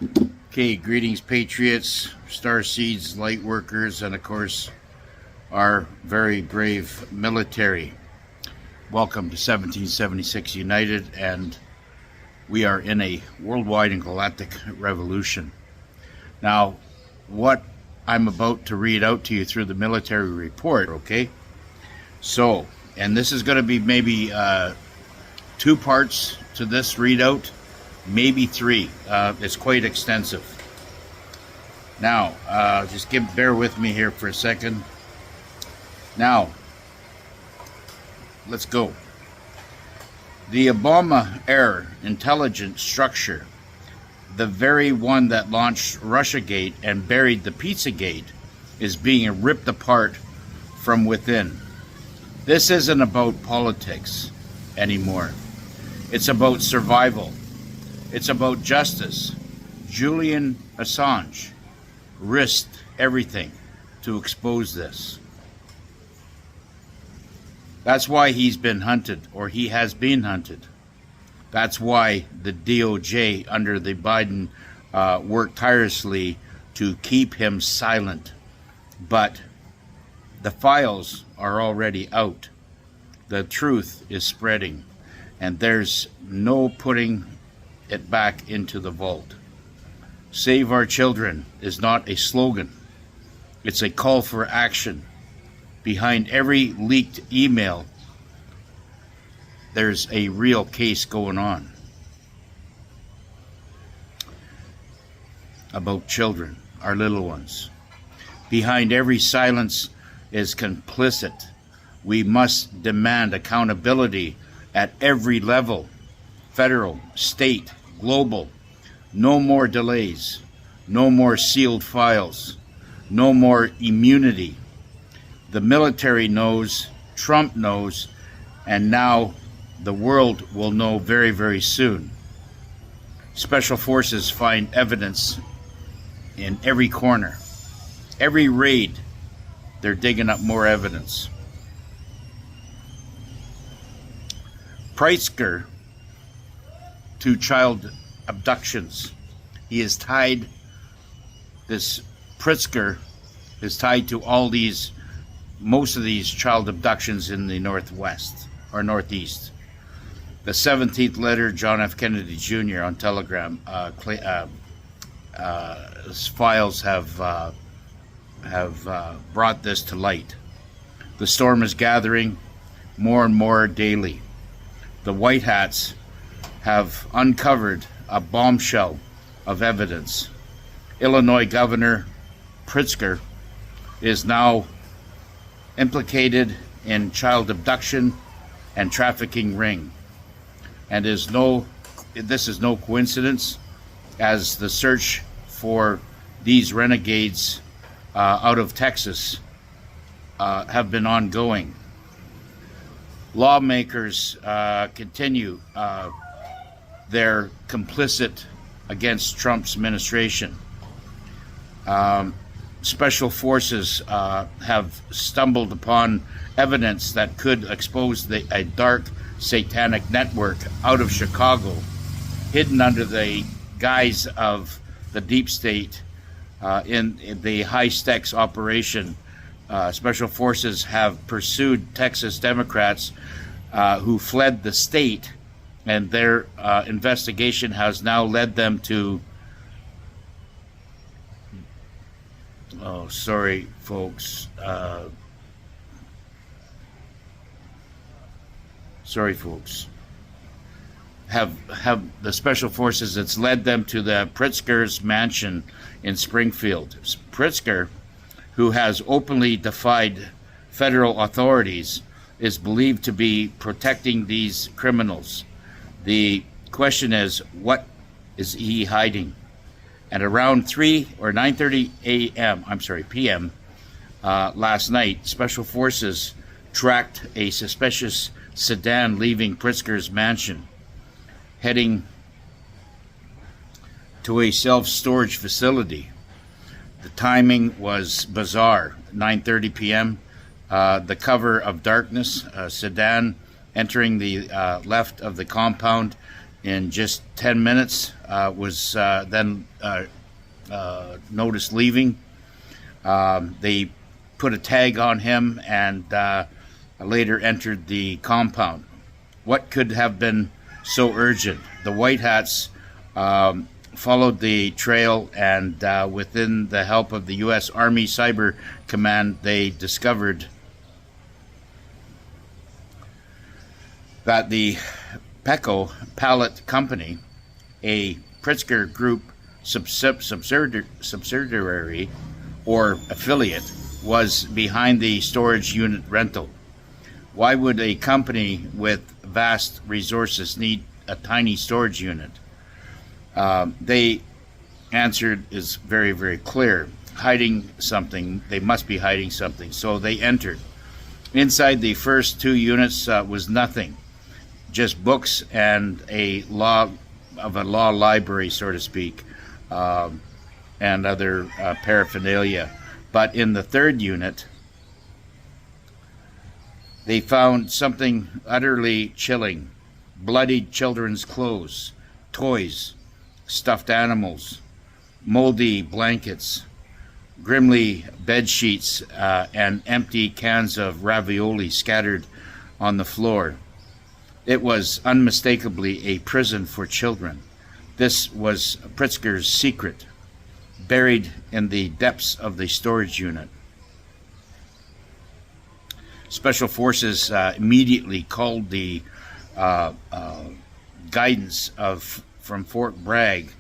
Okay, greetings, patriots, star seeds, light workers, and of course, our very brave military. Welcome to 1776 United, and we are in a worldwide and galactic revolution. Now, what I'm about to read out to you through the military report, okay? So, and this is going to be maybe two parts to this readout, maybe three. It's quite extensive. Now, just bear with me here for a second. Now, let's go. The Obama era intelligence structure, the very one that launched Russiagate and buried the Pizzagate, is being ripped apart from within. This isn't about politics anymore. It's about survival. It's about justice. Julian Assange risked everything to expose this. That's why he's been hunted, or he has been hunted. That's why the DOJ under the Biden worked tirelessly to keep him silent. But the files are already out. The truth is spreading, and there's no putting it back into the vault. Save our children is not a slogan. It's a call for action. Behind every leaked email, there's a real case going on about children, our little ones. Behind every silence is complicit. We must demand accountability at every level, federal, state, global. No more delays, no more sealed files, no more immunity. The military knows, Trump knows, and now the world will know very, very soon. Special forces find evidence in every corner. Every raid, they're digging up more evidence. Pritzker to child abductions. He is tied, this Pritzker is tied to all these, most of these child abductions in the Northwest or Northeast. The 17th letter, John F. Kennedy Jr. on Telegram, files have brought this to light. The storm is gathering more and more daily. The White Hats have uncovered a bombshell of evidence. Illinois Governor Pritzker is now implicated in child abduction and trafficking ring. And this is no coincidence, as the search for these renegades out of Texas have been ongoing. Lawmakers continue their complicit against Trump's administration. Special forces have stumbled upon evidence that could expose a dark satanic network out of Chicago, hidden under the guise of the deep state in the high-stakes operation. Special forces have pursued Texas Democrats who fled the state, and their investigation has now led them to, oh, sorry, folks. Have the special forces, it's led them to the Pritzker's mansion in Springfield. Pritzker, who has openly defied federal authorities, is believed to be protecting these criminals. The question is, what is he hiding? At around 3 or 9:30 p.m. Last night, special forces tracked a suspicious sedan leaving Pritzker's mansion, heading to a self-storage facility. The timing was bizarre. 9:30 p.m. The cover of darkness, a sedan entering the left of the compound, in just 10 minutes, was then noticed leaving. They put a tag on him and later entered the compound. What could have been so urgent? The White Hats followed the trail, and within the help of the U.S. Army Cyber Command, they discovered that the Pecco Pallet Company, a Pritzker Group subsidiary or affiliate, was behind the storage unit rental. Why would a company with vast resources need a tiny storage unit? They answered is very, very clear. Hiding something. They must be hiding something. So they entered. Inside the first two units was nothing, just books and a law library, so to speak, and other paraphernalia. But in the third unit, they found something utterly chilling: bloodied children's clothes, toys, stuffed animals, moldy blankets, grimly bed sheets, and empty cans of ravioli scattered on the floor. It was unmistakably a prison for children. This was Pritzker's secret, buried in the depths of the storage unit. Special Forces immediately called the guidance from Fort Bragg.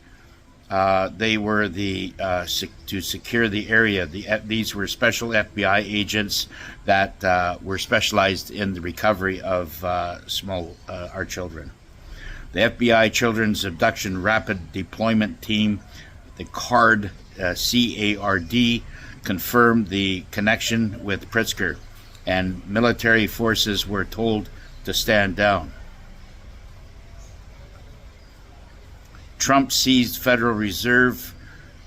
They were to secure the area. These were special FBI agents that were specialized in the recovery of our children. The FBI Children's Abduction Rapid Deployment Team, the CARD, C-A-R-D, confirmed the connection with Pritzker, and military forces were told to stand down. Trump seized Federal Reserve.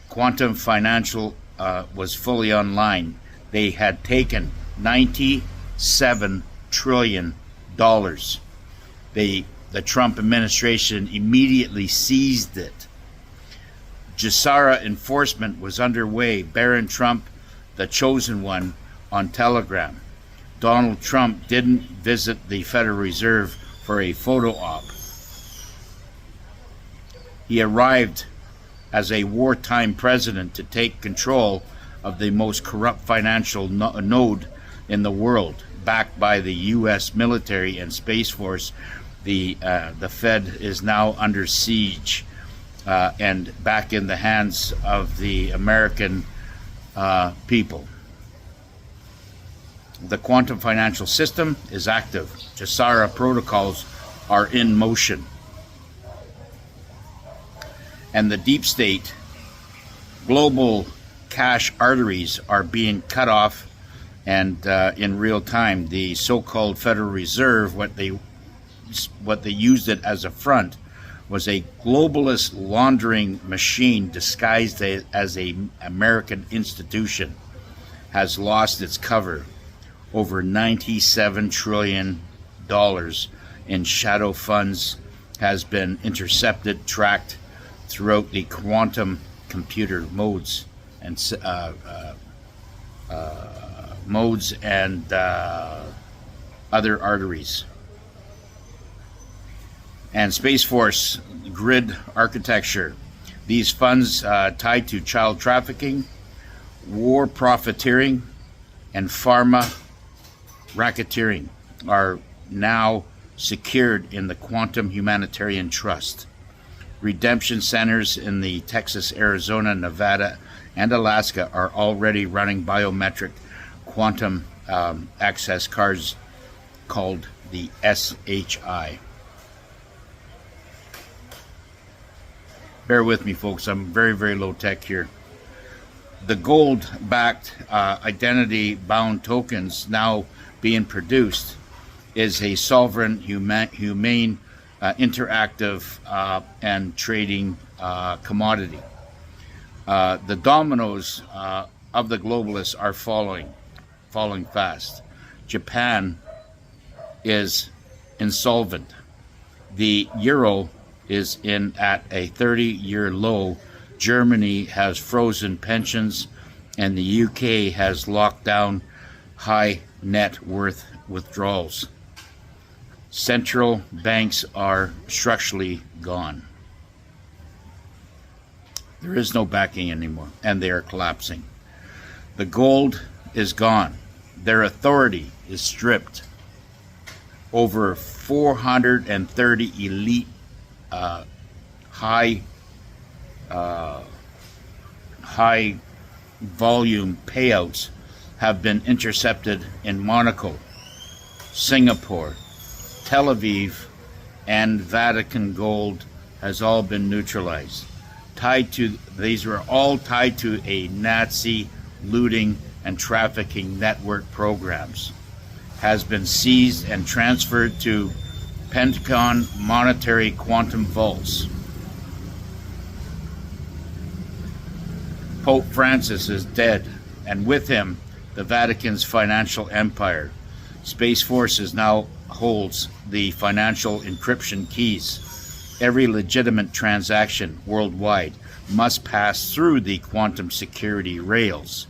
Quantum Financial was fully online. They had taken $97 trillion. The Trump administration immediately seized it. GESARA enforcement was underway. Baron Trump, the chosen one, on Telegram. Donald Trump didn't visit the Federal Reserve for a photo op. He arrived as a wartime president to take control of the most corrupt financial node in the world, backed by the U.S. military and Space Force. The Fed is now under siege and back in the hands of the American people. The quantum financial system is active. GESARA protocols are in motion. And the deep state global cash arteries are being cut off, and in real time. The so-called Federal Reserve, what they used it as a front, was a globalist laundering machine disguised as an American institution, has lost its cover. Over $97 trillion in shadow funds has been intercepted, tracked throughout the quantum computer modes and other arteries. And Space Force grid architecture. These funds tied to child trafficking, war profiteering, and pharma racketeering are now secured in the Quantum Humanitarian Trust. Redemption centers in the Texas, Arizona, Nevada, and Alaska are already running biometric quantum access cards called the SHI. Bear with me, folks. I'm very, very low tech here. The gold-backed identity-bound tokens now being produced is a sovereign, humane, interactive, and trading commodity. The dominoes of the globalists are falling fast. Japan is insolvent. The euro is at a 30-year low. Germany has frozen pensions, and the UK has locked down high net worth withdrawals. Central banks are structurally gone. There is no backing anymore, and they are collapsing. The gold is gone. Their authority is stripped. Over 430 elite high volume payouts have been intercepted in Monaco, Singapore, Tel Aviv, and Vatican gold has all been neutralized. These were all tied to a Nazi looting and trafficking network programs. Has been seized and transferred to Pentagon monetary quantum vaults. Pope Francis is dead, and with him, the Vatican's financial empire. Space Forces now holds the financial encryption keys. Every legitimate transaction worldwide must pass through the quantum security rails,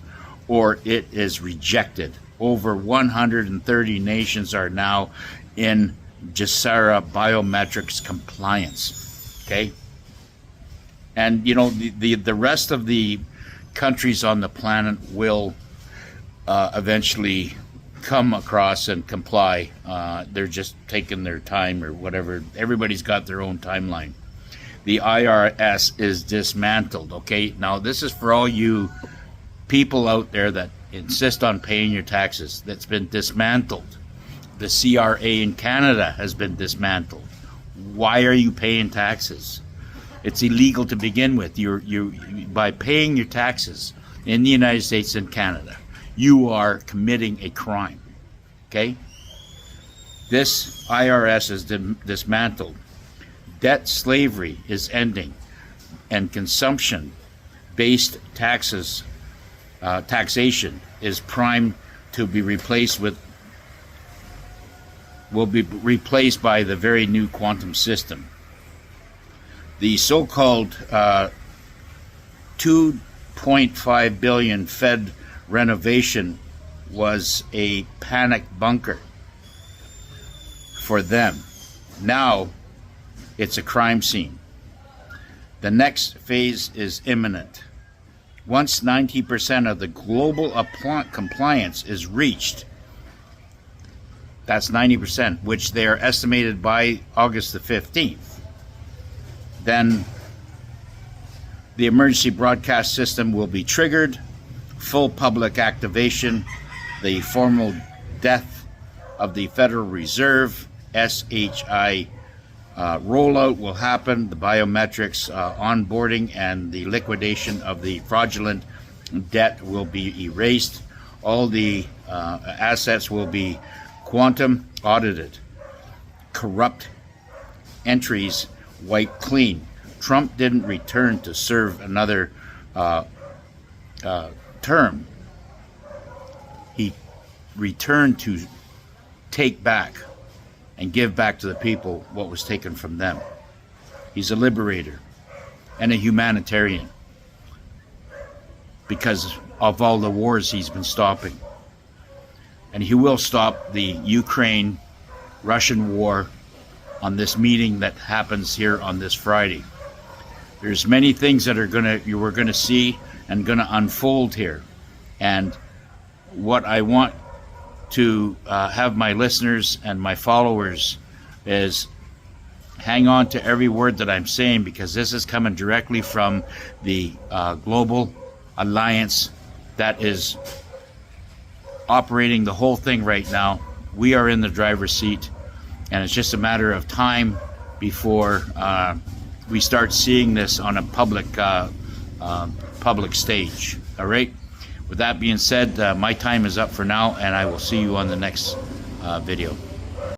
or it is rejected. Over 130 nations are now in GESARA biometrics compliance. Okay? And you know, the rest of the countries on the planet will eventually come across and comply. They're just taking their time or whatever. Everybody's got their own timeline. The IRS is dismantled. Okay, now this is for all you people out there that insist on paying your taxes. That's been dismantled. The CRA in Canada has been dismantled. Why are you paying taxes? It's illegal to begin with. By paying your taxes in the United States and Canada, you are committing a crime. Okay? This IRS is dismantled. Debt slavery is ending, and consumption-based taxation is primed to be replaced will be replaced by the very new quantum system. The so-called 2.5 billion Fed renovation was a panic bunker for them. Now it's a crime scene. The next phase is imminent. Once 90% of the global compliance is reached, that's 90%, which they are estimated by August the 15th, then the emergency broadcast system will be triggered, full public activation, the formal death of the Federal Reserve, SHI rollout will happen, the biometrics onboarding and the liquidation of the fraudulent debt will be erased. All the assets will be quantum audited. Corrupt entries wiped clean. Trump didn't return to serve another term. He returned to take back and give back to the people what was taken from them. He's a liberator and a humanitarian because of all the wars he's been stopping. And he will stop the Ukraine-Russian war on this meeting that happens here on this Friday. There's many things that we're gonna see and gonna unfold here. And what I want to have my listeners and my followers is hang on to every word that I'm saying, because this is coming directly from the global alliance that is operating the whole thing right now. We are in the driver's seat, and it's just a matter of time before we start seeing this on a public stage. All right? With that being said, my time is up for now, and I will see you on the next video.